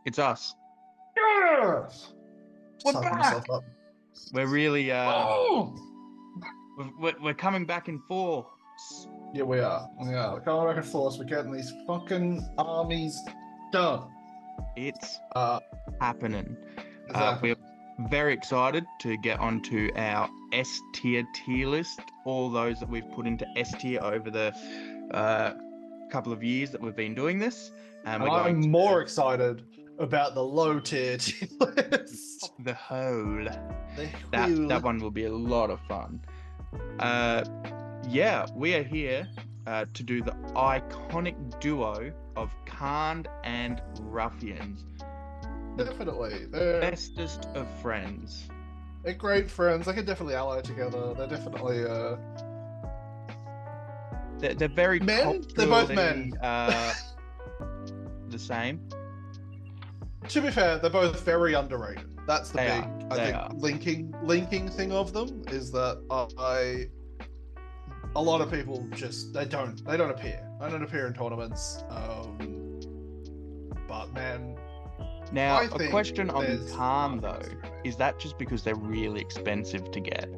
It's us. Yes! We're Psyching back. myself up. We're really Oh! we're coming back in force. Yeah, we are. We're coming back and forth. We're getting these fucking armies done. It's Uh, happening. exactly. We're very excited to get onto our S tier list. All those that we've put into S tier over the couple of years that we've been doing this, and we're going I'm to more excited about the low tier list. the whole. The That one will be a lot of fun. Yeah, we are here to do the iconic duo of Khand and Ruffians. Definitely. They're Bestest of friends. great friends. They can definitely ally together. They're definitely They're very men. They're both men. The same. To be fair, they're both very underrated. That's the They big, are. I They think, are. linking thing of them is that a lot of people just they don't appear. They don't appear in tournaments. But man, Now, I a think question on there's Khand though, markets for it. is that just because they're really expensive to get?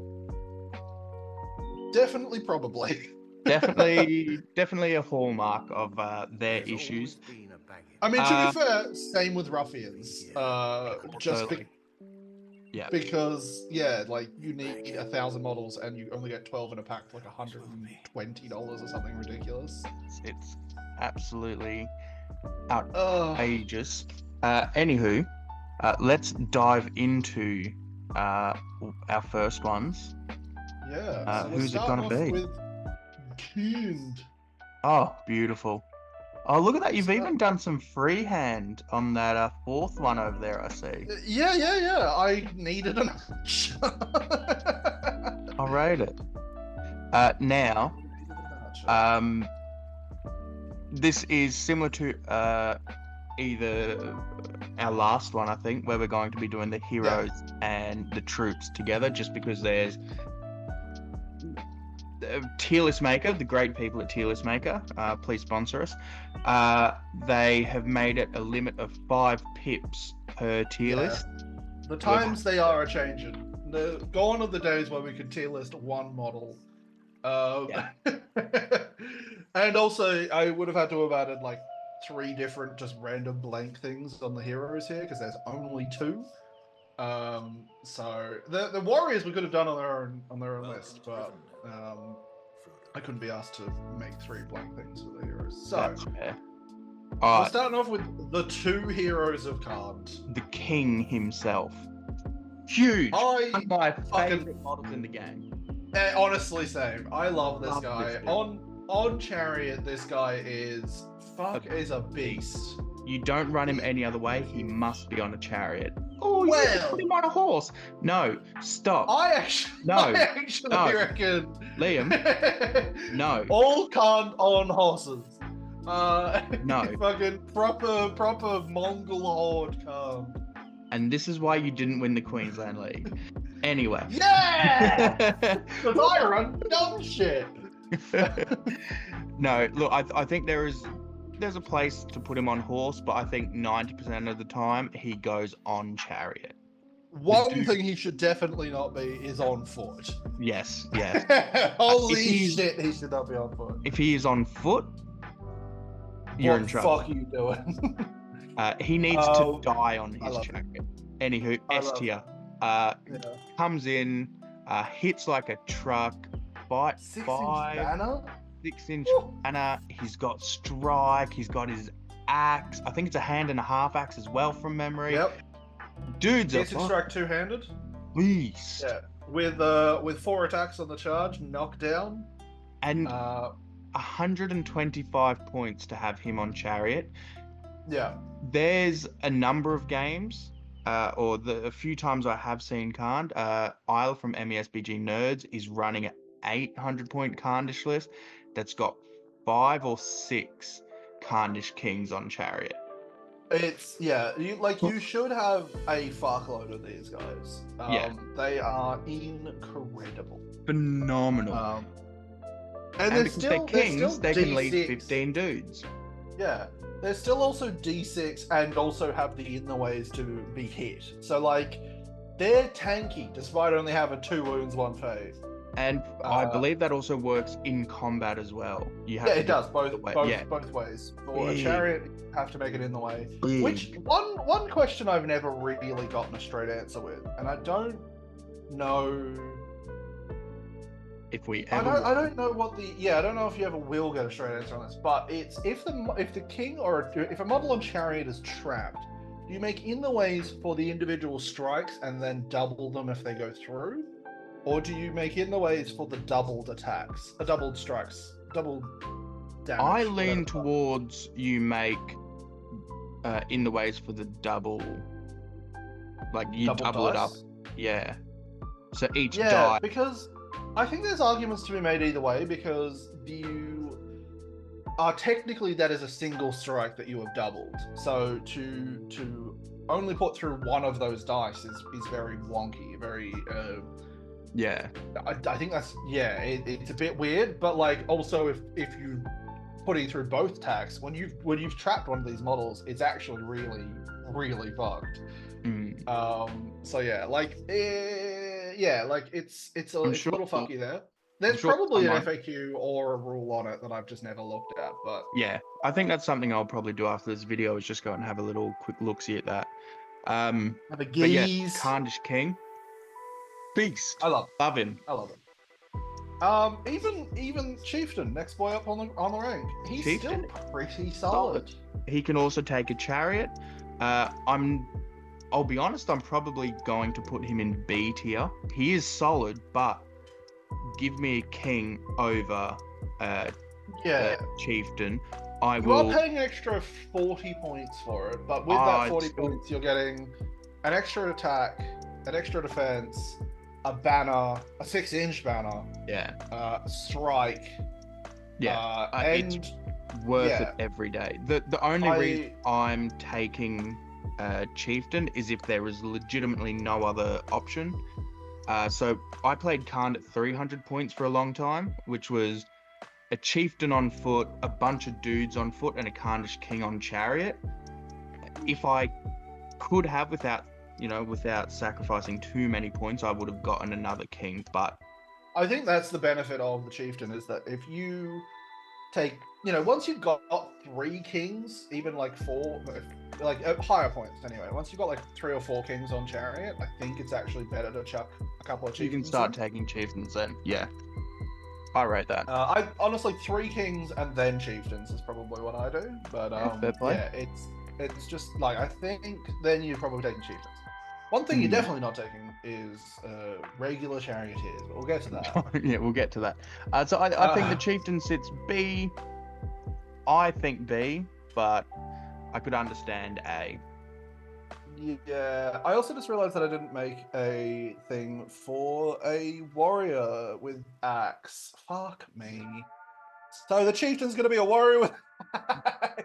Definitely, probably. Definitely a hallmark of their There's issues. always been a baggage. I mean, to be fair, same with Ruffians. Just Totally. Yeah. because, like you need 1,000 models and you only get 12 in a pack for like $120 or something ridiculous. It's absolutely Ugh. outrageous. Anywho, let's dive into our first ones. Yeah. So we're who's it starting gonna off be? with Khand. Oh, beautiful. Oh, look at that. You've So- even done some freehand on that fourth one over there, I see. Yeah. I needed an arch. I'll rate it. Now, this is similar to either our last one, I think, where we're going to be doing the heroes and the troops together, just because there's Tier List Maker, the great people at Tier List Maker, please sponsor us. They have made it a limit of 5 pips per tier list. The times they are a changing. Gone are the days where we could tier list one model. And also, I would have had to have added like 3 different just random blank things on the heroes here because there's only 2. So the warriors we could have done on their own list, but I couldn't be asked to make 3 blank things for the heroes. So That's fair. we're starting off with the 2 heroes of Khand. The king himself. Huge. I One of my fucking- favorite models in the game. Honestly, same. I love this Love guy. this dude. On Chariot, this guy is a beast. You don't run him any other way. He must be on a chariot. Oh, you Well- put him on a horse. No, stop. I actually No. No. reckon Liam, no. all Khand on horses. No. Fucking proper Mongol horde Khand. And this is why you didn't win the Queensland League. Anyway. Yeah, because I run dumb shit. No, look, I think there's a place to put him on horse, but I think 90% of the time he goes on chariot. One thing he should definitely not be is on foot. Yes. Holy he's- shit, he should not be on foot. If he is on foot, you're in What the trouble. fuck are you doing? He needs to die on I his love chariot. Anywho, I S love tier. Yeah. Comes in, hits like a truck, fight 6-inch 5, banner? 6-inch Woo. banner. He's got strike. He's got his axe. I think it's a hand and a half axe as well from memory. Yep. Dude's a Decent strike two-handed. beast. Yeah. With 4 attacks on the charge, knockdown. And 125 points to have him on chariot. Yeah. There's a number of games, or a few times I have seen Khand. Isla from MESBG Nerds is running an 800-point Khandish list that's got 5 or 6 Khandish kings on chariot. It's you should have a fuckload of these guys. They are incredible. Phenomenal. And and they're because still they're kings, they're still they can lead D6. 15 dudes. Yeah. They're still also D6 and also have the in the ways to be hit. So like they're tanky despite only having 2 wounds, 1 phase. And I believe that also works in combat as well. You have Yeah, to it do does it both the way. both Yeah. both ways. For a Big. chariot, you have to make it in the way. Big. Which one question I've never really gotten a straight answer with, and I don't know If we I ever don't know what the I don't know if you ever will get a straight answer on this, but it's if the king or if a model on chariot is trapped, do you make in the ways for the individual strikes and then double them if they go through, or do you make in the ways for the doubled attacks, doubled strikes, double damage? I lean towards you make in the ways for the double, like you double it up. Yeah. So each die. Because I think there's arguments to be made either way, because you are technically that is a single strike that you have doubled. So to only put through one of those dice is very wonky, very yeah. I think that's it's a bit weird, but like also if you putting through both attacks when you've trapped one of these models, it's actually really fucked. So like it's a little fucky there. There's probably an FAQ or a rule on it that I've just never looked at, but yeah, I think that's something I'll probably do after this video, is just go and have a little quick look-see at that. Have a gaze. But yeah, Khandish King, beast. I love him. I love him. Even Chieftain, next boy up on the rank, he's Chieftain, still pretty solid. He can also take a chariot. I'll be honest, I'm probably going to put him in B tier. He is solid, but give me a king over Chieftain. You are paying an extra 40 points for it, but with that 40 points, you're getting an extra attack, an extra defense, a banner, a 6-inch banner, strike. Yeah, it's worth it every day. The only reason I'm taking Chieftain is if there is legitimately no other option. So I played Khand at 300 points for a long time, which was a Chieftain on foot, a bunch of dudes on foot, and a Khandish King on chariot. If I could have, without sacrificing too many points, I would have gotten another king. But I think that's the benefit of the Chieftain, is that if you take, once you've got 3 kings, even like 4, like at higher points anyway, once you've got like 3 or 4 kings on chariot, I think it's actually better to chuck a couple of chieftains. You can start taking chieftains then. Yeah, I rate that. I honestly 3 kings and then chieftains is probably what I do. But it's just like, I think then you're probably taking chieftains. One thing you're definitely not taking is regular charioteers, but we'll get to that. Yeah, we'll get to that. So I think the chieftain sits B. I think B, but I could understand A. Yeah, I also just realized that I didn't make a thing for a warrior with axe. Fuck me. So the chieftain's gonna be a warrior with axe.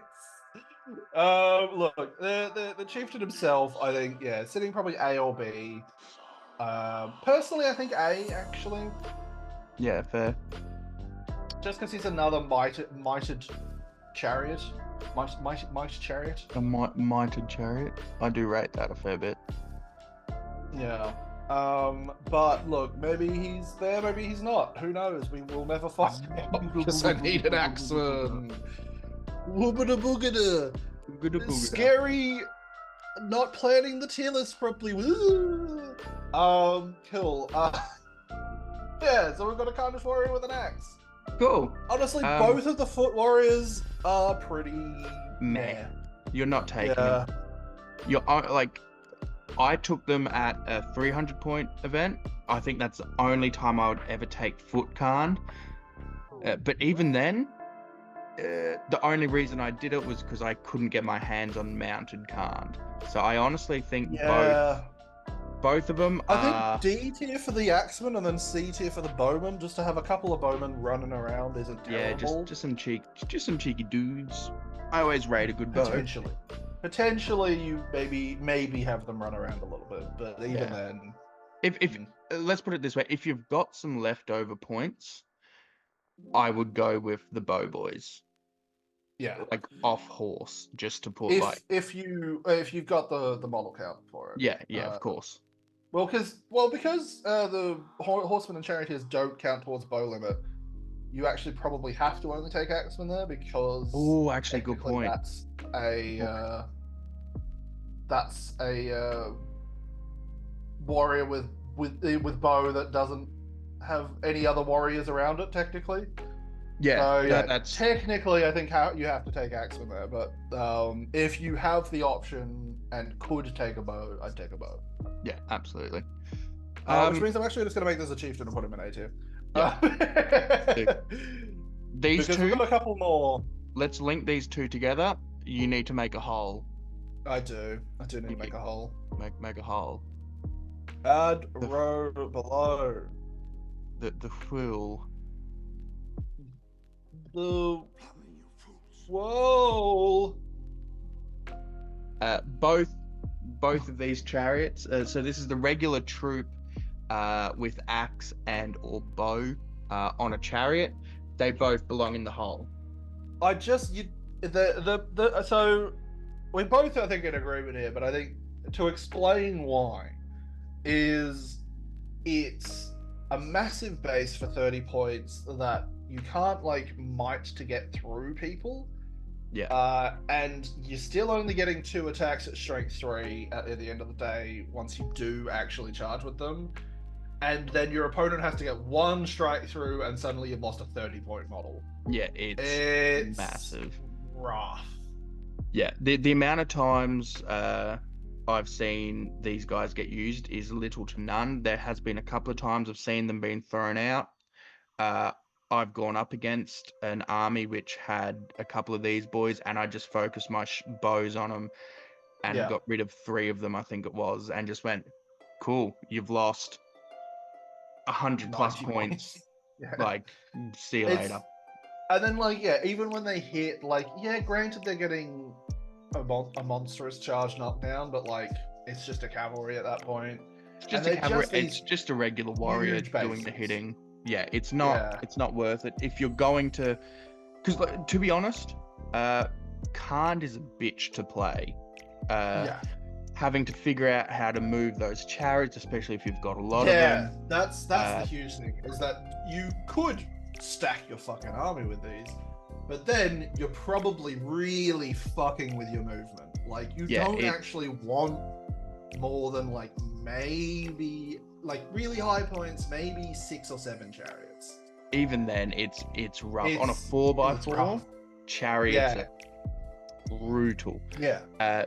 Look, the chieftain himself, I think, sitting probably A or B. Personally, I think A, actually. Yeah, fair. Just because he's another mitred chariot. Might chariot? A mitred chariot? I do rate that a fair bit. Yeah. But look, maybe he's there, maybe he's not. Who knows? We will never find out, because I need an axeman. Woobada boogada. Scary. Not planning the tier list properly. Cool. Yeah, so we've got a Khandish warrior with an axe. Cool. Honestly, both of the foot warriors are pretty meh. You're not taking them. You're like, I took them at a 300 point event. I think that's the only time I would ever take foot Khand. But even then, the only reason I did it was because I couldn't get my hands on mounted Khand. So I honestly think both of them I think D tier for the axeman and then C tier for the bowman, just to have a couple of bowmen running around isn't terrible. Yeah, just some cheeky dudes. I always rate a good bow. Potentially you maybe have them run around a little bit, but even then. If let's put it this way, if you've got some leftover points, I would go with the bow boys. Yeah. like off horse, just to put If you've got the model count for it. yeah, of course. Because the horsemen and charioteers don't count towards bow limit, you actually probably have to only take axemen there because Oh, actually, good technically point. that's a warrior with bow that doesn't have any other warriors around it technically. Yeah, So yeah, that's technically I think you have to take axemen there, but if you have the option and could take a bow, I'd take a bow. yeah, absolutely. Which means I'm actually just going to make this a chieftain and put him in A tier. Yeah. These because two, we've got a couple more. let's link these two together. You need to make a whole. I do need to make a hole. Make a whole. Add row below. The fool. The whoa. Both of these chariots. So this is the regular troop with axe and or bow on a chariot. They both belong in the hole. So we both I think in agreement here, but I think to explain why is it's a massive base for 30 points that you can't like might to get through people. Yeah. And you're still only getting 2 attacks at strength 3 at the end of the day once you do actually charge with them. And then your opponent has to get 1 strike through and suddenly you've lost a 30-point model. Yeah, it's massive. Rough. Yeah, the amount of times I've seen these guys get used is little to none. There has been a couple of times I've seen them being thrown out. I've gone up against an army which had a couple of these boys, and I just focused my bows on them and got rid of 3 of them, I think it was, and just went, cool, you've lost 100 plus points. Yeah. Like, see you later. And then, like, yeah, even when they hit, like, yeah, granted they're getting a monstrous charge knockdown, but like, it's just a cavalry at that point. It's just a cavalry. It's just a regular warrior doing the hitting. Yeah, it's not worth it if you're going to, because like, to be honest, Khand is a bitch to play. Having to figure out how to move those chariots, especially if you've got a lot of them. Yeah, that's the huge thing, is that you could stack your fucking army with these, but then you're probably really fucking with your movement. Like, you don't actually want more than like maybe like really high points, maybe 6 or 7 chariots. Even then, it's rough. On a 4x4, chariots are brutal. Yeah.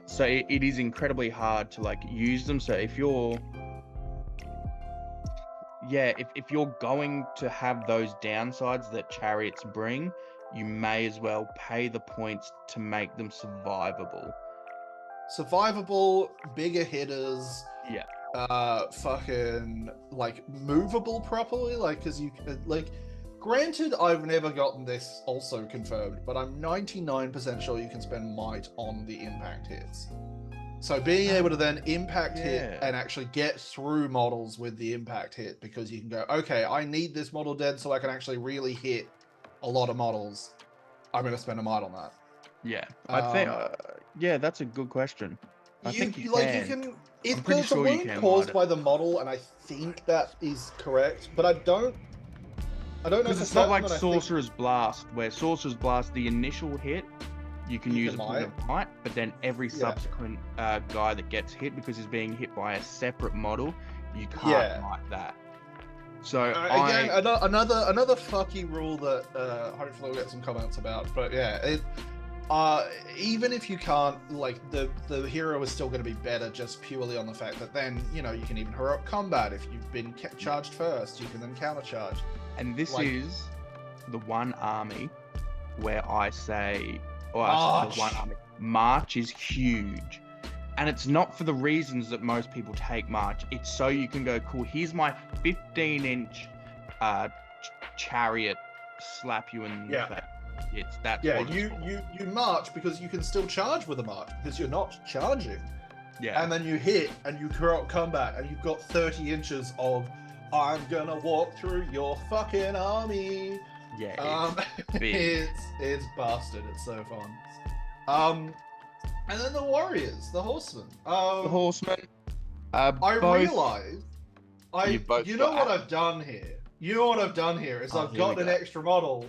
So it is incredibly hard to like use them. So if you're if you're going to have those downsides that chariots bring, you may as well pay the points to make them survivable. Bigger hitters. Yeah. Fucking like movable properly, like, because you like. Granted, I've never gotten this also confirmed, but I'm 99% sure you can spend might on the impact hits. So being able to then impact hit and actually get through models with the impact hit, because you can go, okay, I need this model dead so I can actually really hit a lot of models. I'm going to spend a might on that. Yeah, I think. That's a good question. I think you can. If there's a wound caused by the model, and I think that is correct, but I don't know. Because it's not like Sorcerer's Blast, where Sorcerer's Blast, the initial hit, you can use a point of might, but then every subsequent guy that gets hit, because he's being hit by a separate model, you can't might that. So again, another fucky rule that hopefully we'll get some comments about. But yeah, even if you can't, like, the hero is still going to be better just purely on the fact that then, you know, you can even heroic combat. If you've been charged first, you can then counter charge. And this is the one army where I say, March is huge. And it's not for the reasons that most people take March. It's so you can go, cool, here's my 15-inch chariot, slap you in the face. That's you march because you can still charge with a march because you're not charging. Yeah. And then you hit and you heroic combat and you've got 30 inches of I'm gonna walk through your fucking army. Yeah, Um, it's big. it's bastard. It's so fun. And then the warriors, the horsemen. The horsemen, I both. realized You've both you know got. what I've done here. You know what I've done here is Oh, I've here we got an go. extra model,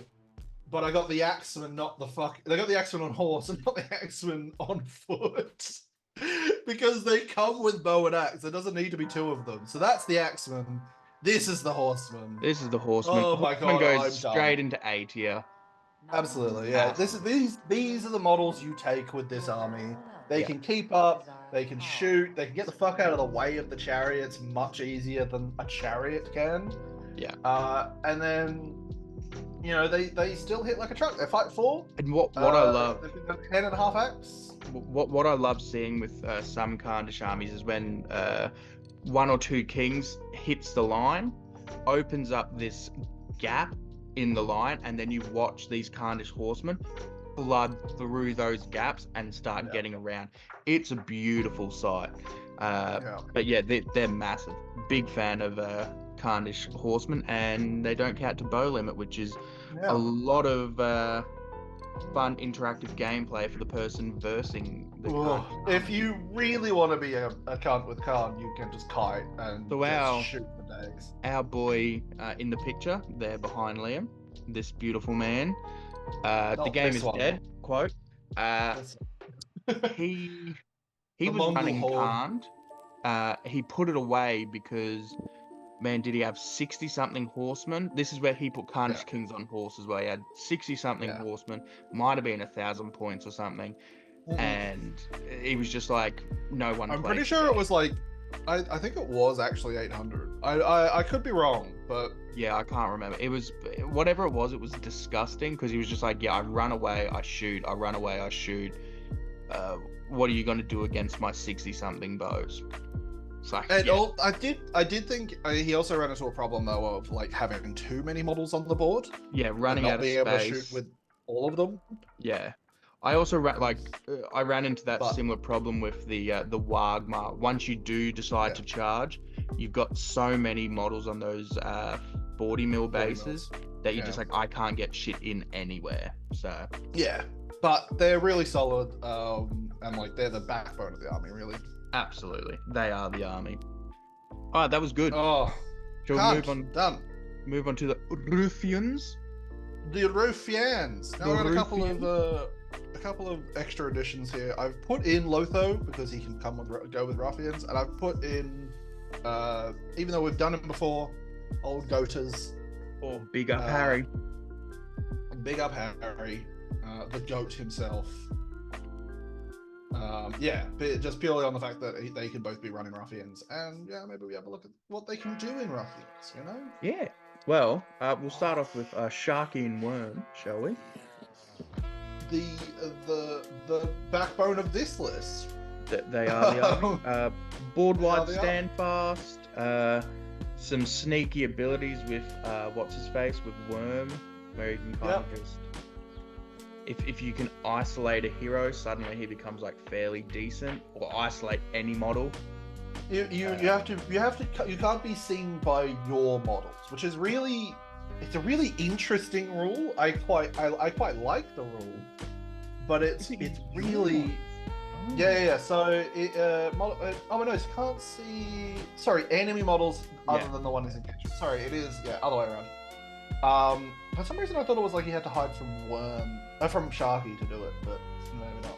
but I got the axeman, not the fuck. They got the axeman on horse and not the axeman on foot. Because they come with bow and axe. There doesn't need to be two of them. So that's the axeman. This is the horseman. This is the horseman. Oh my Horseman god, goes I'm done. straight into A tier. Absolutely, yeah. These are the models you take with this army. They Yeah. can keep up, they can shoot, they can get the fuck out of the way of the chariots much easier than a chariot can. Yeah. And then they still hit like a truck. They fight 4. And what I love, They've got 10.5 axe. what I love seeing with some Khandish armies is when one or two kings hits the line, opens up this gap in the line, and then you watch these Khandish horsemen flood through those gaps and start getting around. It's a beautiful sight. But yeah, they're massive. Big fan of Khandish horsemen, and they don't count to bow limit, which is a lot of fun interactive gameplay for the person versing the Khandish. If you really want to be a cunt with Khan, you can just kite and So just shoot the dags. Our boy in the picture there behind Liam, this beautiful man. The game is dead. Quote. He was running Khand. He put it away because, man, did he have 60-something horsemen? This is where he put Khandish kings on horse as well. He had 60-something horsemen. Might have been 1,000 points or something. And he was just like, no one. I'm pretty sure it was like, I think it was actually 800. I could be wrong, but yeah, I can't remember. It was whatever it was disgusting because he was just like, yeah, I run away, I shoot, I run away, I shoot. What are you going to do against my 60-something bows? It's like, I did think he also ran into a problem though of like having too many models on the board. Yeah, running out of space. Not being able to shoot with all of them. Yeah. I also I ran into that similar problem with the Wagmar. Once you do decide to charge, you've got so many models on those 40 mil bases that you're just like, I can't get shit in anywhere. So yeah, but they're really solid, and like they're the backbone of the army, really. Absolutely, they are the army. All right, that was good. Oh, shall we move on? Done. Move on to the Ruffians. The Ruffians. Now we've got a couple of extra additions here. I've put in Lotho because he can go with Ruffians, and I've put in, even though we've done him before, old Goaters. Or Big Up Harry. Big Up Harry, the goat himself. But just purely on the fact that they can both be running Ruffians, and maybe we have a look at what they can do in Ruffians, Yeah. Well, we'll start off with Sharkey and Worm, shall we? The backbone of this list. They are the army. Board wide stand fast. Some sneaky abilities with what's his face with Worm, where you can kind of just if you can isolate a hero, suddenly he becomes like fairly decent, or isolate any model. You can't be seen by your models, which is really, it's a really interesting rule. I quite like the rule, but it's really So you can't see. Sorry, enemy models other than the one who's engaged. Sorry, it is other way around. For some reason I thought it was like you had to hide from Sharkey to do it, but maybe not.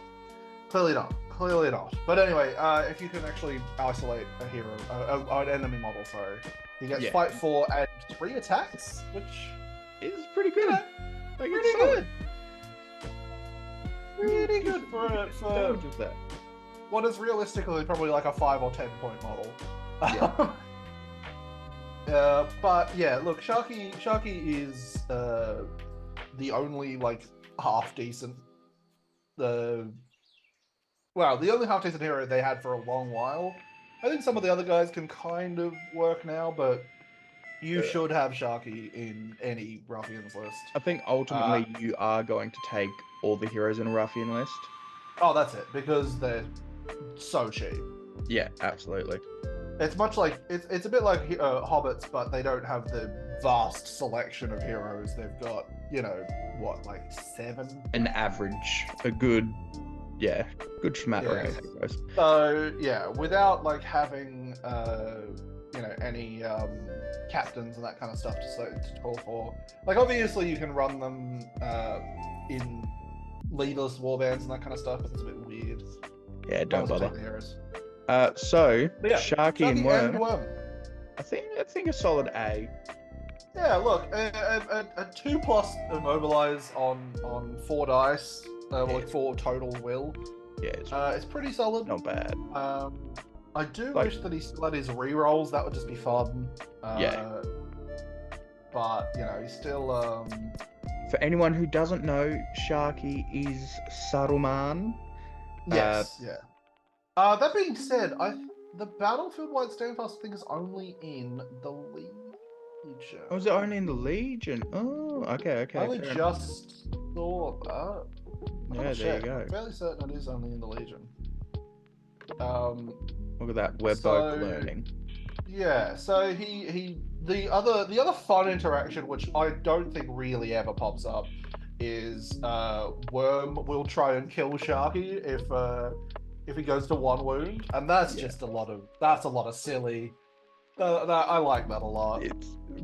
Clearly not. But anyway, if you can actually isolate a hero, an enemy model, sorry, he gets fight 4 and 3 attacks, which is pretty good. Pretty good. Really good for what is realistically probably like a 5 or 10 point model. But yeah, look, Sharkey is the only like half decent the only half decent hero they had for a long while. I think some of the other guys can kind of work now, but you should have Sharkey in any Ruffians list. I think ultimately you are going to take all the heroes in a Ruffian list. Oh, that's it, because they're so cheap. Yeah, absolutely. It's much like it's a bit like hobbits, but they don't have the vast selection of heroes. They've got, you know, what, like 7. An average, a good, yeah, good smattering Yeah. of heroes. So yeah, without like having you know, any captains and that kind of stuff to call for. Like obviously you can run them in leaderless warbands and that kind of stuff, but it's a bit weird. Yeah, don't bother. The heroes. So But yeah, Sharkey and Worm, I think a solid A. Yeah, look, a 2+ immobilize on 4 dice, like 4 total will. Yeah, It's pretty solid. not bad. I do wish that he still had his rerolls. That would just be fun. Yeah. But you know, he's still. For anyone who doesn't know, Sharkey is Saruman. Yes. Yeah. That being said, the battlefield-wide standfast thing is only in the Legion. Oh, is it only in the Legion? Oh, okay. I only just saw that. Yeah, there you go. I'm fairly certain it is only in the Legion. Look at that, we're both learning. Yeah, so the other fun interaction, which I don't think really ever pops up, is Worm will try and kill Sharky if he goes to 1 wound, and that's just a lot of silly. I like that a lot.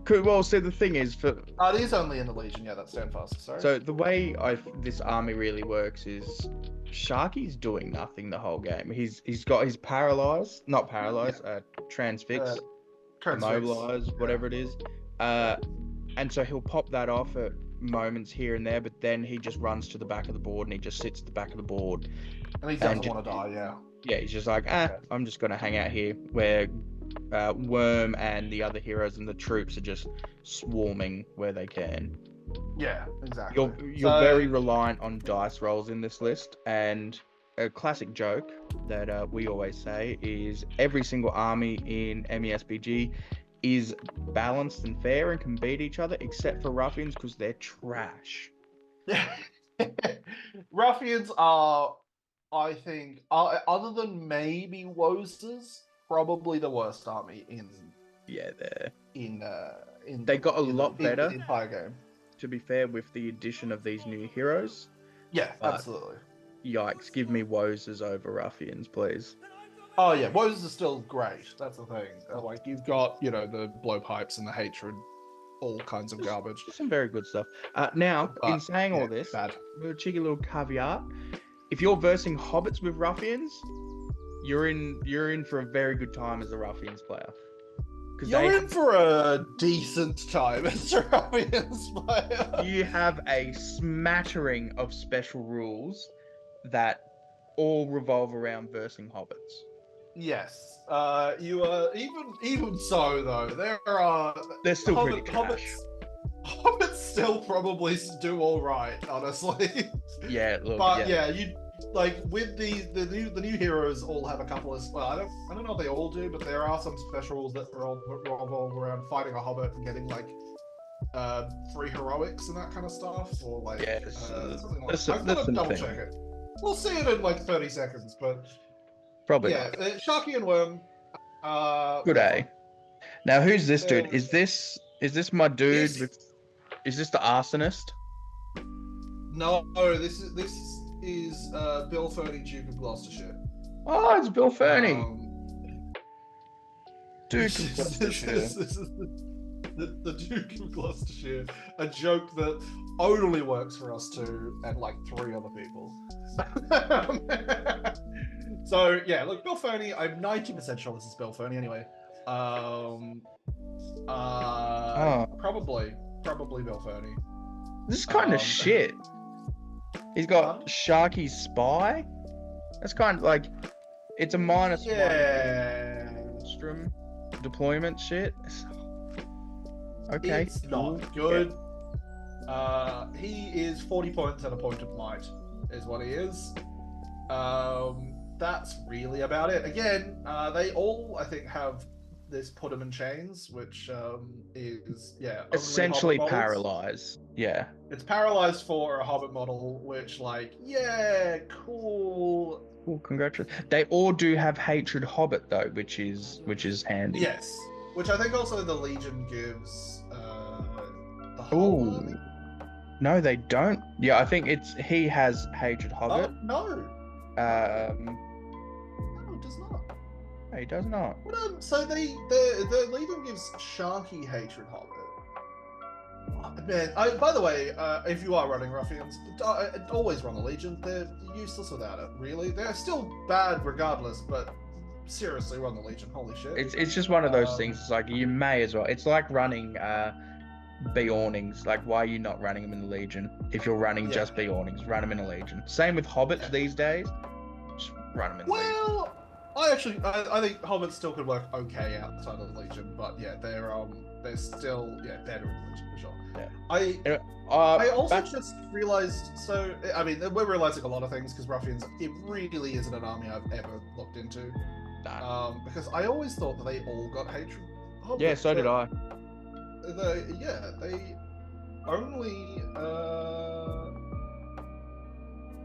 Well, so the thing is, it is only in the Legion. Yeah, that's Standfast. Sorry. So the way this army really works is Sharky's doing nothing the whole game. He's got his transfix, immobilize, whatever it is, and so he'll pop that off at moments here and there, but then he just runs to the back of the board and he just sits at the back of the board. And he doesn't want to die. Yeah. Yeah, he's just like, I'm just gonna hang out here where Worm and the other heroes and the troops are just swarming where they can. Yeah, exactly. You're very reliant on dice rolls in this list, and a classic joke that we always say is every single army in MESBG is balanced and fair and can beat each other, except for Ruffians because they're trash. Ruffians are, I think, other than maybe Woes', probably the worst army in. Yeah, they got a lot better. The entire game. To be fair, with the addition of these new heroes. Yeah, absolutely. Yikes! Give me Woes' over Ruffians, please. Oh yeah, Woes is still great. That's the thing. Like you've got, you know, the blowpipes and the hatred, all kinds of garbage. Some very good stuff. Now, in saying all this, a cheeky little caveat: if you're versing hobbits with Ruffians, you're in for a very good time as a Ruffians player. You're in for a decent time as a Ruffians player. You have a smattering of special rules that all revolve around versing hobbits. Yes, you are even so though. They're still pretty trash. Hobbits still probably do all right, honestly. Yeah, look, but you like with the new heroes all have a couple of. Well, I don't know if they all do, but there are some special rules that revolve around fighting a hobbit and getting like 3 heroics and that kind of stuff, or like something like that. I've got to double check it. We'll see it in like 30 seconds, but. Probably. Yeah, Sharky and Worm. Good A. Now, who's this dude? Is this my dude? Is this the arsonist? No, this is Bill Ferny, Duke of Gloucestershire. Oh, it's Bill Ferny. Duke of Gloucestershire. This is the Duke of Gloucestershire. A joke that only works for us two and like 3 other people. So yeah, look, Bill Ferny. I'm 90% sure this is Bill Ferny. Anyway, probably Bill Ferny. This is kind of shit. He's got Sharky's spy. That's kind of like it's a -1 Strum deployment shit. Okay, it's not good. He is 40 points and a point of might, is what he is. That's really about it. Again, they all, I think, have this put 'em in chains, which is essentially paralyzed. Yeah, it's paralyzed for a Hobbit model, which cool. Oh, congratulations. They all do have Hatred Hobbit though, which is handy. Yes, which I think also the Legion gives the whole army. Oh, no, they don't. Yeah, I think he has Hatred Oh Hobbit. no, Um, no, it does not. he does not. What, so the Legion gives Sharkey Hatred Hobbit. Man, by the way, if you are running Ruffians, always run the Legion. They're useless without it, really. They're still bad regardless, but seriously, run the Legion. Holy shit. It's just one of those things. It's like you may as well. It's like running Beornings. Like, why are you not running them in the Legion? If you're running just Beornings, run them in a Legion. Same with Hobbits these days. Just run them in the Legion. Well, I think Hobbits still could work okay outside of the Legion, but yeah, they're still better in the Legion for sure. Yeah. I also just realized, so I mean, we're realizing a lot of things because Ruffians, it really isn't an army I've ever looked into. Nah. Because I always thought that they all got hatred. Yeah, so did I. They only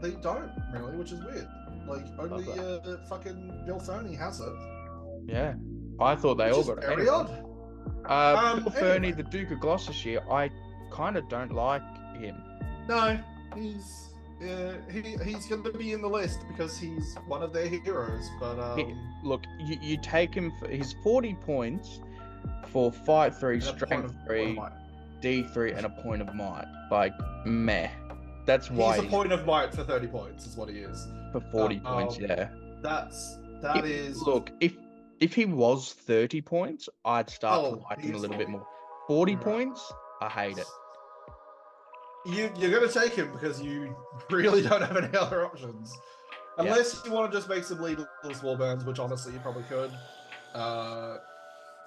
they don't really, which is weird. Like only fucking Bilthoni has it. Yeah, I thought they all got it. Very odd. Bilthoni, Anyway. the Duke of Gloucestershire, I kind of don't like him. No, he's going to be in the list because he's one of their heroes. But Look, you take him for his 40 points for fight 3, strength 3, D3, and a point of might. Like, meh. That's why he's a point of might for 30 points is what he is. For 40 points, yeah. That is. Look, if he was 30 points, I'd start to like him a little bit more. 40 points, I hate it. You're going to take him because you really don't have any other options. Unless you want to just make some leadless warbands, which honestly you probably could.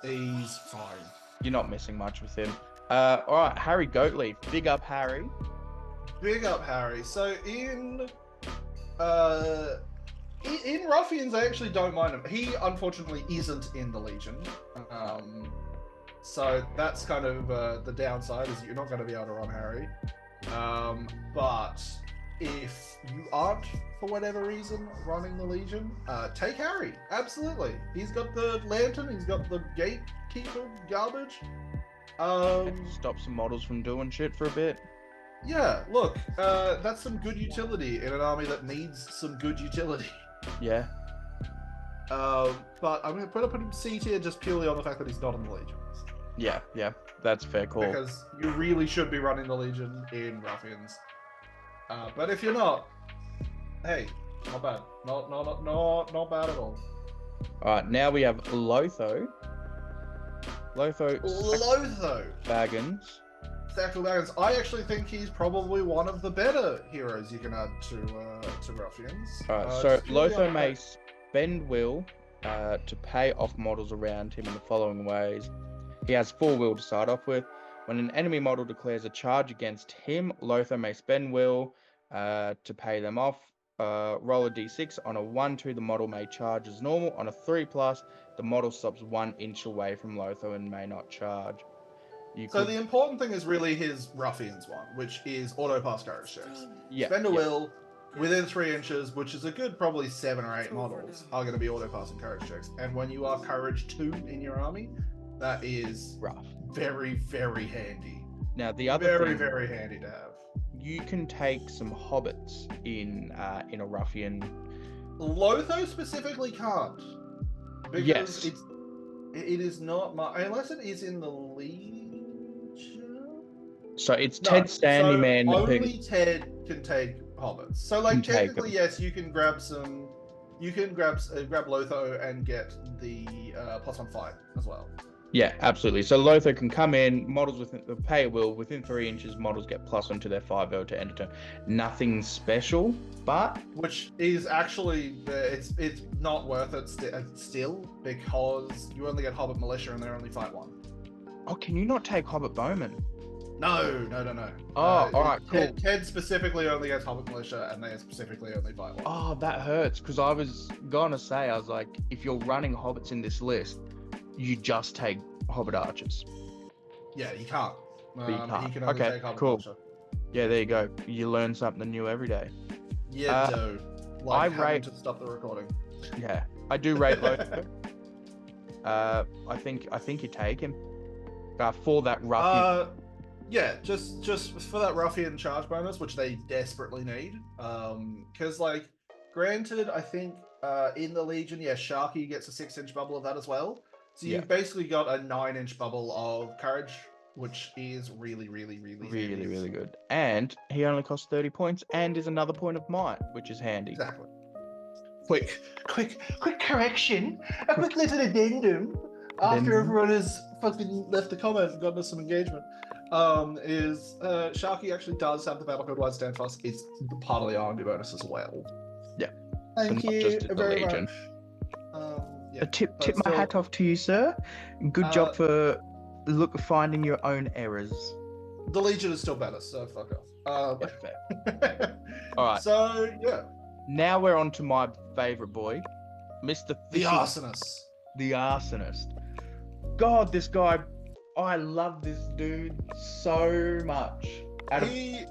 He's fine. You're not missing much with him. All right, Harry Goatleaf. Big up, Harry. Big up, Harry. So in Ruffians, I actually don't mind him. He unfortunately isn't in the Legion. So that's kind of the downside, is you're not going to be able to run Harry. But if you aren't, for whatever reason, running the Legion, take Harry. Absolutely. He's got the lantern, he's got the gatekeeper garbage. Stop some models from doing shit for a bit. Yeah, look, that's some good utility in an army that needs some good utility. Yeah. But I'm going to put him C tier just purely on the fact that he's not in the Legion. Yeah, that's fair call. Because you really should be running the Legion in Ruffians. But if you're not, hey, not bad. Not bad at all. Alright, now we have Lotho. Lotho. Baggins. Sackle Baggins. I actually think he's probably one of the better heroes you can add to Ruffians. Alright, so Lotho may spend will to pay off models around him in the following ways. He has 4 will to start off with. When an enemy model declares a charge against him, Lotho may spend will to pay them off. Roll a d6. On a 1-2, the model may charge as normal. On a 3+, the model stops 1 inch away from Lotho and may not charge. The important thing is really his Ruffians one, which is auto pass courage checks. Spend a will within 3 inches, which is a good probably 7 or 8 models are going to be auto passing courage checks. And when you are courage 2 in your army, that is rough. Very, very handy. Now the other thing, very handy to have. You can take some hobbits in a ruffian. Lotho specifically can't. Because it is not unless it is in the Legion. So it's Ted Sandyman. Only Ted can take hobbits. So like technically, yes, you can grab some. You can grab Lotho and get the +1 fight as well. Yeah, absolutely. So Lotho can come in, models within the pay will within 3 inches, models get +1 to their 5 to end a turn. Nothing special, but which is actually it's not worth it still because you only get Hobbit Militia and they only fight 1. Oh, can you not take Hobbit Bowman? No. Oh, all right, cool. Ted specifically only gets Hobbit Militia and they specifically only fight 1. Oh, that hurts because I was gonna say, I was like, if you're running hobbits in this list, you just take Hobbit Archers. Yeah, you can't. But you can't. He can only take Hobbit cool. Militia. Yeah, there you go. You learn something new every day. Yeah, like I having rate- to stop the recording. Yeah, I do rate Loco. I think you take him for that ruffian. Yeah, just for that ruffian charge bonus, which they desperately need. Because like, granted, I think in the Legion, yeah, Sharkey gets a 6-inch bubble of that as well. So Yeah. you've basically got a 9-inch bubble of courage, which is really handy. Really good. And he only costs 30 points and is another point of might, which is handy. Exactly. Quick correction. A quick little addendum. After everyone has fucking left the comment and gotten us some engagement, is Sharky actually does have the Battlefield Wide Standfast. It's part of the R&D bonus as well. Yeah. Thank So not you just the very Legion. much. Yeah, A tip but my still- hat off to you, sir. Good job for finding your own errors. The Legion is still better, so fuck off. Yeah, fair. All right. So yeah, Now we're on to my favorite boy, Mr. the Thistle. Arsonist. The Arsonist. God, this guy, I love this dude so much. He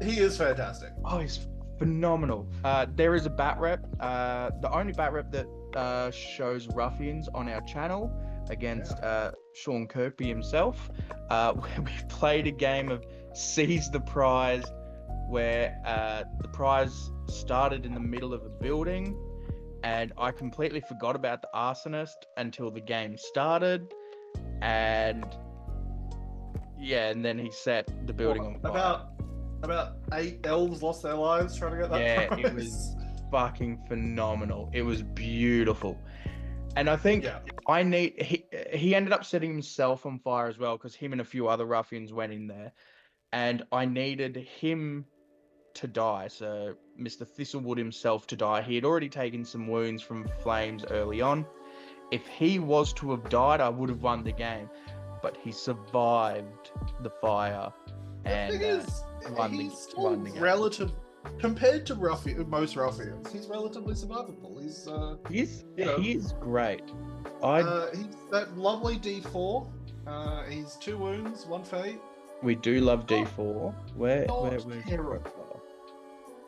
is fantastic. Oh, he's phenomenal. There is a bat rep, the only bat rep that shows Ruffians on our channel against Sean Kirkby himself. We played a game of Seize the Prize, where the prize started in the middle of a building, and I completely forgot about the Arsonist until the game started, and then he set the building on fire. About 8 elves lost their lives trying to get that prize. It was fucking phenomenal. It was beautiful. And I think he ended up setting himself on fire as well, because him and a few other ruffians went in there, and I needed him to die, so Mr. Thistlewood himself to die. He had already taken some wounds from flames early on. If he was to have died, I would have won the game, but he survived the fire and won the game. Relative compared to most ruffians, he's relatively survivable. He is great. He's that lovely D4. He's 2 wounds, 1 fate. We do love D4. Where's terrible.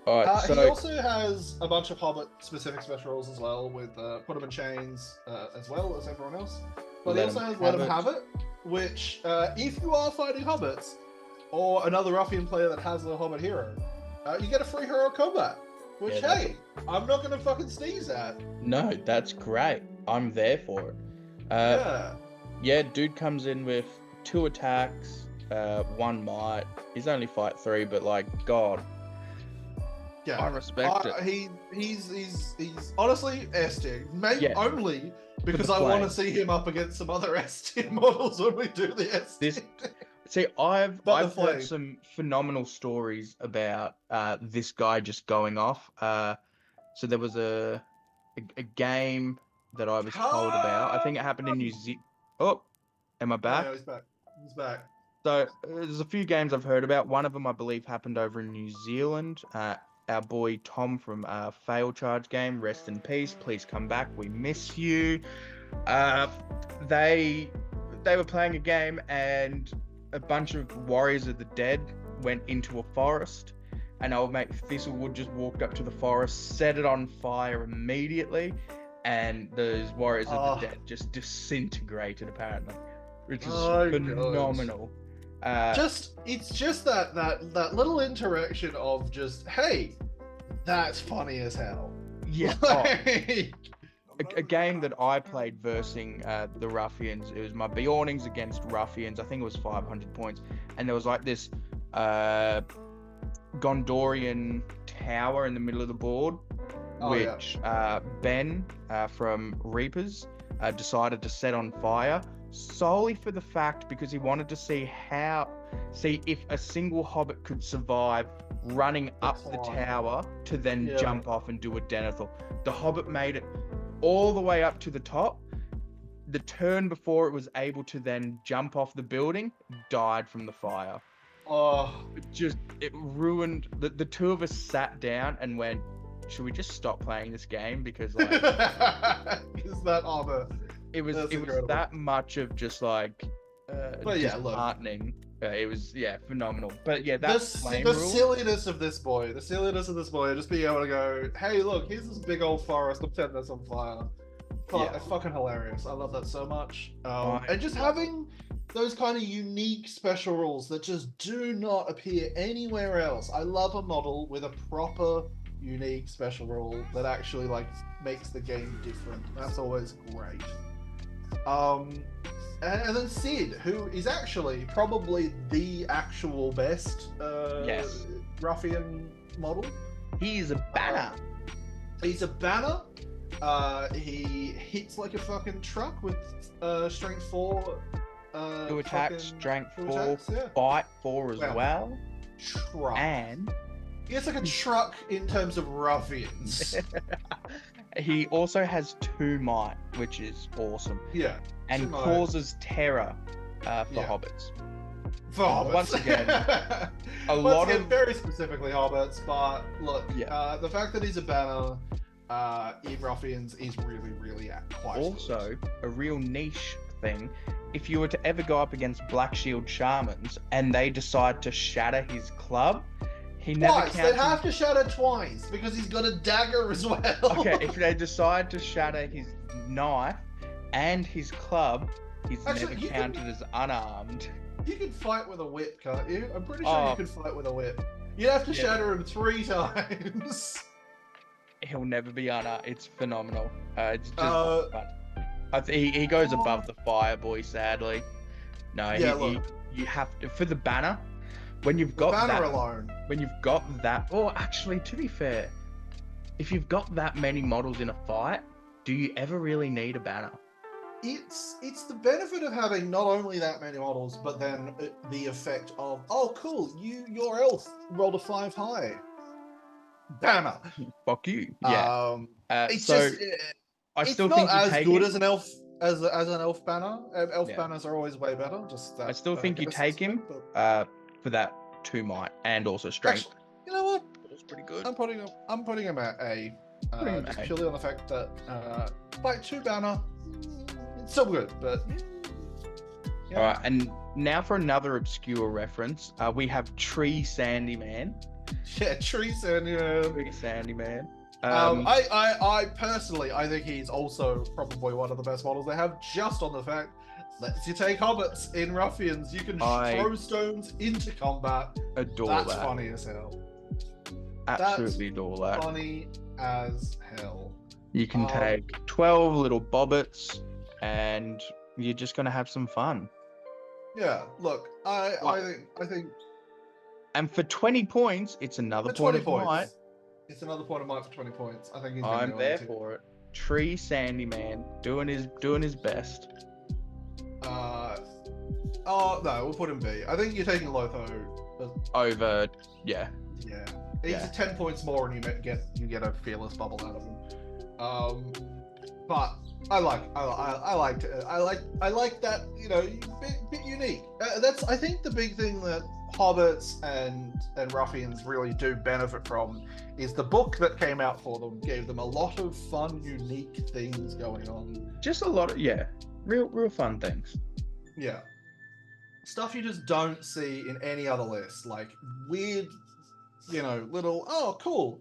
All right, so he also has a bunch of Hobbit-specific special rules as well, with put him in chains as well as everyone else. But he also has Let Him Have It, which, if you are fighting Hobbits, or another Ruffian player that has a Hobbit hero, you get a free hero combat. Which, hey, I'm not going to fucking sneeze at. No, that's great. I'm there for it. Yeah, dude comes in with 2 attacks, 1 might. He's only fight 3, but like, God. Yeah, I respect it. He's honestly S-tier. Maybe only because I want to see him up against some other S-tier models when we do the S-tier. See, I've heard some phenomenal stories about this guy just going off. So there was a game that I was told about. I think it happened in New Zealand. Oh, am I back? Yeah, he's back. He's back. So there's a few games I've heard about. One of them, I believe, happened over in New Zealand. Our boy Tom from Fail Charge Game, rest in peace. Please come back. We miss you. They were playing a game, and a bunch of Warriors of the Dead went into a forest, and old mate Thistlewood just walked up to the forest, set it on fire immediately, and those Warriors of the Dead just disintegrated apparently, which is phenomenal. It's just that little interaction of just, hey, that's funny as hell. Yeah. A game that I played versus the Ruffians, it was my Bjornings against Ruffians. I think it was 500 points, and there was like this Gondorian tower in the middle of the board, which Ben from Reapers decided to set on fire, solely for the fact because he wanted to see if a single Hobbit could survive running up the tower to then jump off and do a Denethor. The Hobbit made it all the way up to the top. The turn before it was able to then jump off the building, died from the fire. It ruined. The two of us sat down and went, should we just stop playing this game? Because like, is that armor? It was that much of just like But yeah, look. disheartening. It was phenomenal. But yeah, The, that's flame the rule. silliness of this boy, just being able to go, hey, look, here's this big old forest, I'm setting this on fire. It's fucking hilarious. I love that so much. And just having those kind of unique special rules that just do not appear anywhere else. I love a model with a proper, unique special rule that actually like makes the game different. That's always great. And then Sid, who is actually probably the actual best ruffian model. He's a banner. He's a banner. He hits like a fucking truck with strength 4. 2 attacks, strength 4, attacks, yeah. fight 4 as well. Truck. And he gets like a truck in terms of ruffians. he also has 2 might, which is awesome. Yeah. And causes terror for hobbits. For hobbits. Once again, very specifically hobbits, but look, the fact that he's a banner in ruffians is really, really quite also good. A real niche thing. If you were to ever go up against Black Shield Shamans and they decide to shatter his club, he never counts. They have to shatter twice because he's got a dagger as well. Okay, if they decide to shatter his knife and his club, he's never counted as unarmed. You can fight with a whip, can't you? I'm pretty sure you can fight with a whip. You'd have to shatter him 3 times. He'll never be unarmed. It's phenomenal. It's just fun. He goes above the fire boy, sadly. No, you have to, for the banner. When you've got banner alone. When you've got that, or actually, to be fair, if you've got that many models in a fight, do you ever really need a banner? It's the benefit of having not only that many models, but then the effect of, oh cool, your elf rolled a 5 high. Banner. Fuck you. Yeah. It's not as good as an elf as an elf banner. Elf banners are always way better. I still think you take him for that 2 might and also strength. Actually, you know what? It's pretty good. I'm putting him at A. Just purely on the fact that like 2 banner, it's still good, but. Yeah. All right, and now for another obscure reference, we have Tree Sandy Man. Yeah, Tree Sandy Man. Tree Sandy Man. I personally, I think he's also probably one of the best models they have, just on the fact lets you take hobbits in ruffians. You can throw stones into combat. Adore that. That's funny as hell. Absolutely adore that. Funny as hell. You can take 12 little bobbits, and you're just gonna have some fun. Yeah, look, I think. And for 20 points, it's another point of might. It's another point of might for 20 points. I think I'm there for it. Tree Sandy Man doing his best. No, we'll put him B. I think you're taking Lotho over. Yeah. Yeah. He's 10 points more, and you get a fearless bubble out of him. But I like that. You know, bit unique. I think the big thing that hobbits and ruffians really do benefit from is the book that came out for them gave them a lot of fun, unique things going on. Just a lot of real fun things. Yeah, stuff you just don't see in any other list, like weird, little, oh cool,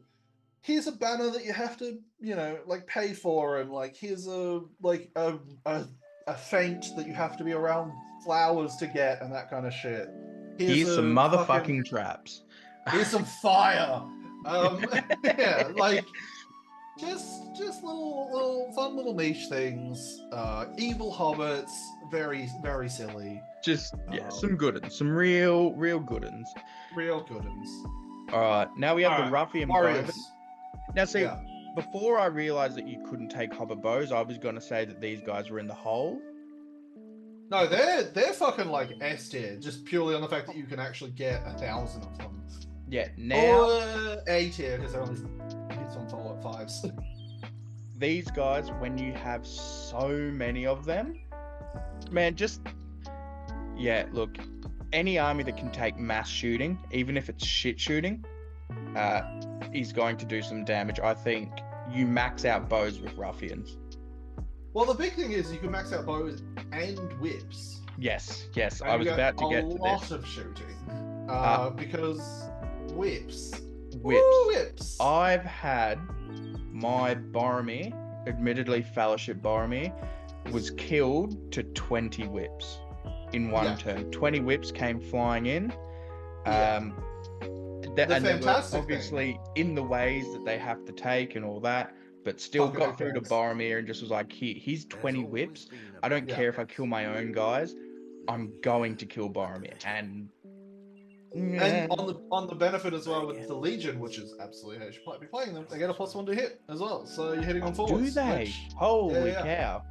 here's a banner that you have to like pay for, and like here's a feint that you have to be around flowers to get, and that kind of shit. Here's some motherfucking traps. Here's some fire. Yeah, like just little fun little niche things. Evil hobbits, very very silly. Just some good uns, some real good uns. Real good uns. All right, now we have the ruffian warriors. Now see, before I realized that you couldn't take hobbit bows, I was going to say that these guys were in the hole. No, they're fucking like S tier, just purely on the fact that you can actually get 1,000 of them. Yeah, now or A tier because they're only hits on follow-up 5s. These guys, when you have so many of them, man, look, any army that can take mass shooting, even if it's shit shooting, is going to do some damage. I think you max out bows with ruffians. Well, the big thing is you can max out bows and whips. Yes, I And was you about to a get to lot this. of shooting. Uh, Because whips. Whips. Woo, whips. I've had my Boromir, admittedly Fellowship Boromir, was killed to 20 whips in one Yeah. turn. 20 whips came flying in. Yeah. Um, The and they were fantastic obviously in the ways that they have to take and all that, but still Fucking got through to outgoings. Boromir and just was like, he's 20 whips. I don't Yeah. care if I kill my own guys. I'm going to kill Boromir. And And on the benefit as well with the Legion, which is absolutely how you should be playing them, they get a +1 to hit as well. So you're hitting on do forwards. they? Which, Holy yeah. cow.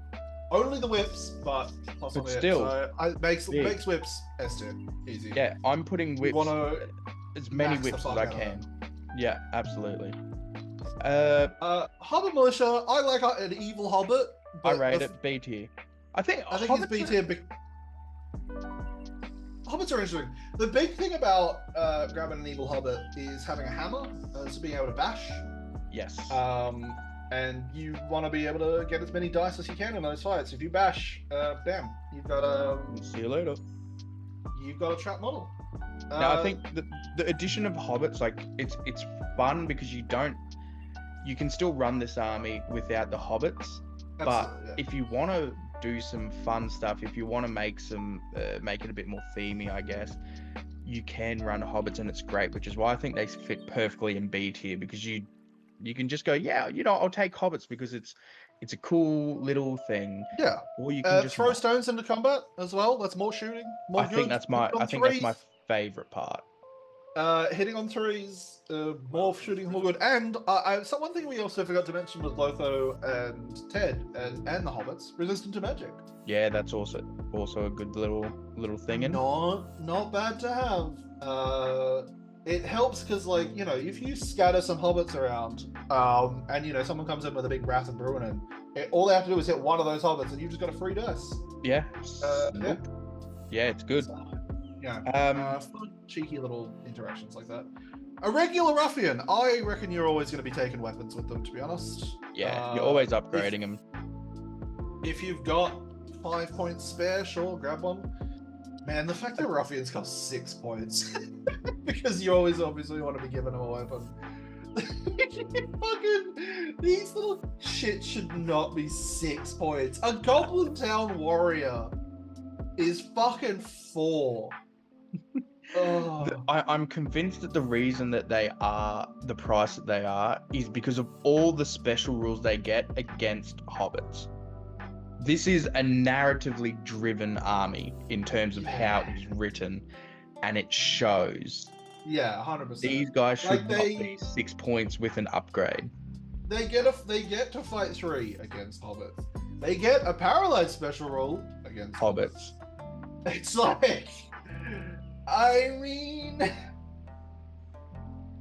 Only the whips, but +1 But to hit. still, So makes big. whips S tier. Easy. Yeah, I'm putting You whips, want to as many max the whips fuck as I out of can. them. Yeah, absolutely. Hobbit Militia, I like an evil Hobbit, I but rate it B tier. I think he's Hobbits B tier. Hobbits are interesting. The big thing about grabbing an evil Hobbit is having a hammer, so being able to bash. Yes. And you want to be able to get as many dice as you can in those fights. If you bash, bam, you've got a See you later. trap model. Now I think the addition of hobbits, like it's fun because you can still run this army without the hobbits. But yeah. if you want to do some fun stuff, if you want to make it a bit more themey, I guess, you can run hobbits and it's great, which is why I think they fit perfectly in B tier, because you can just go, yeah, I'll take hobbits because it's a cool little thing. Yeah. Or you can just throw stones into combat as well. That's more shooting. More I think that's my favorite part. Hitting on threes, more shooting, more good. And one thing we also forgot to mention was Lotho and Ted and the Hobbits resistant to magic. Yeah, that's also a good little thing. Not bad to have. It helps because, like, if you scatter some hobbits around, and someone comes in with a big wrath and ruin, all they have to do is hit one of those hobbits, and you've just got a free dice. Yeah. Yeah. Yeah, it's good. So, fun, cheeky little interactions like that. A regular ruffian, I reckon you're always going to be taking weapons with them, to be honest. Yeah, you're always upgrading them. If you've got 5 points spare, sure, grab one. Man, the fact that ruffians cost 6 points because you always obviously want to be giving them a weapon. Fucking these little shit should not be 6 points. A Goblin Town warrior is fucking 4. I'm convinced that the reason that they are the price that they are is because of all the special rules they get against hobbits. This is a narratively driven army in terms of how it's written, and it shows. Yeah, 100%. These guys should not be 6 points with an upgrade. They get to fight 3 against hobbits. They get a paralyzed special rule against hobbits. It's like, I mean,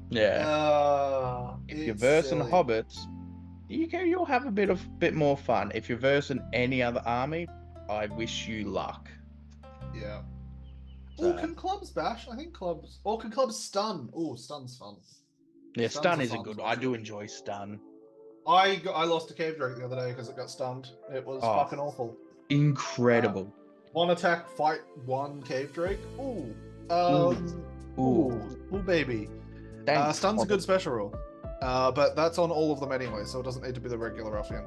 yeah. If you're versing hobbits, you'll have a bit more fun. If you're versing any other army, I wish you luck. Yeah. Can clubs bash? I think clubs. Or can clubs stun? Oh, stun's fun. Yeah, stun is a good one. I do enjoy stun. I lost a cave drake the other day because it got stunned. It was fucking awful. Incredible. One attack, fight 1 cave drake. Ooh, baby. Stun's a good special rule. But that's on all of them anyway, so it doesn't need to be the regular ruffian.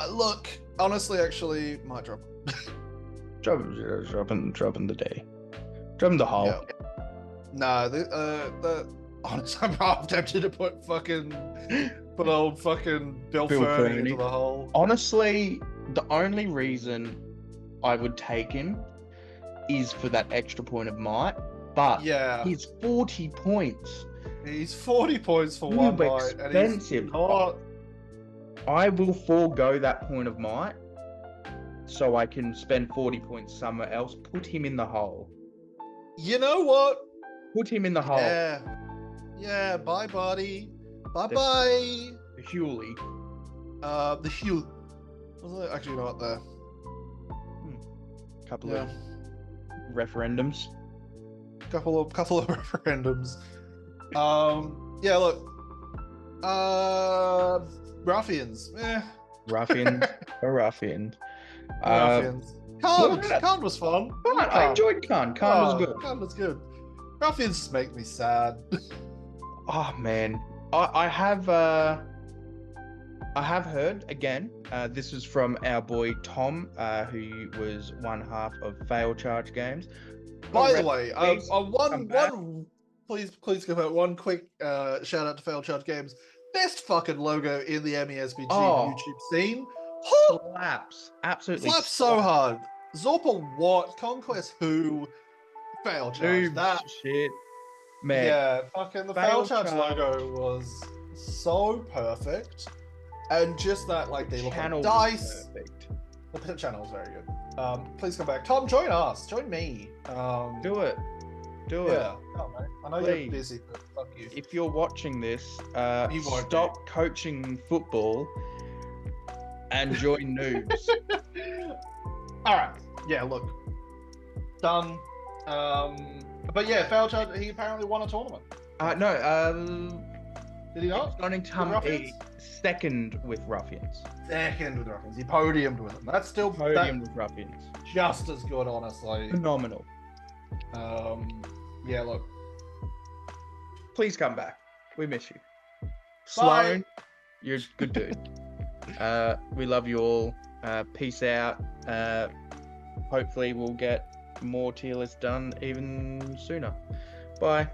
Look, honestly, actually, might drop. Dropping the day. Dropping the hole. Yeah. No, honestly, I'm tempted to put old fucking Bill Fernie into the hole. Honestly, the only reason I would take him is for that extra point of might, but he's 40 points. He's 40 points for one might, expensive. And I will forego that point of might so I can spend 40 points somewhere else. Put him in the hole. You know what? Put him in the hole. Yeah, bye, buddy. Bye-bye. The Hewley. The Hewley. Actually, you know what, there. Couple of referendums. Couple of referendums. Yeah, look. Ruffians. Ruffians. A ruffian. Ruffians. Khand was fun. Khand, I enjoyed Khand. Khand was good. Khand was good. Ruffians just make me sad. Oh man, I have heard again. This was from our boy Tom, who was one half of Fail Charge Games. By the way, please give out one quick shout out to Fail Charge Games. Best fucking logo in the MESBG YouTube scene. Slaps, absolutely slaps so hard. Zorpa what? Conquest who? Fail Charge. Noobs, That shit, man. Yeah, fucking the Fail Charge logo was so perfect, and just that like they look like dice. Perfect. The channel was very good. Please come back, Tom. Join us. Join me. Do it. Yeah. Oh, mate. I know Please. you're busy, but fuck you. If you're watching this, You won't stop coaching football and join Noobs. All right. Yeah. Look. Done. But yeah, Fail Charge. He apparently won a tournament. No. Did he not? Starting to come second with Ruffians. Second with Ruffians. He podiumed with them. That's still Podium with Ruffians. just as good, honestly. Phenomenal. Yeah. Look. Please come back. We miss you. Bye. Sloan, you're a good dude. We love you all. Peace out. Hopefully we'll get more tier lists done even sooner. Bye.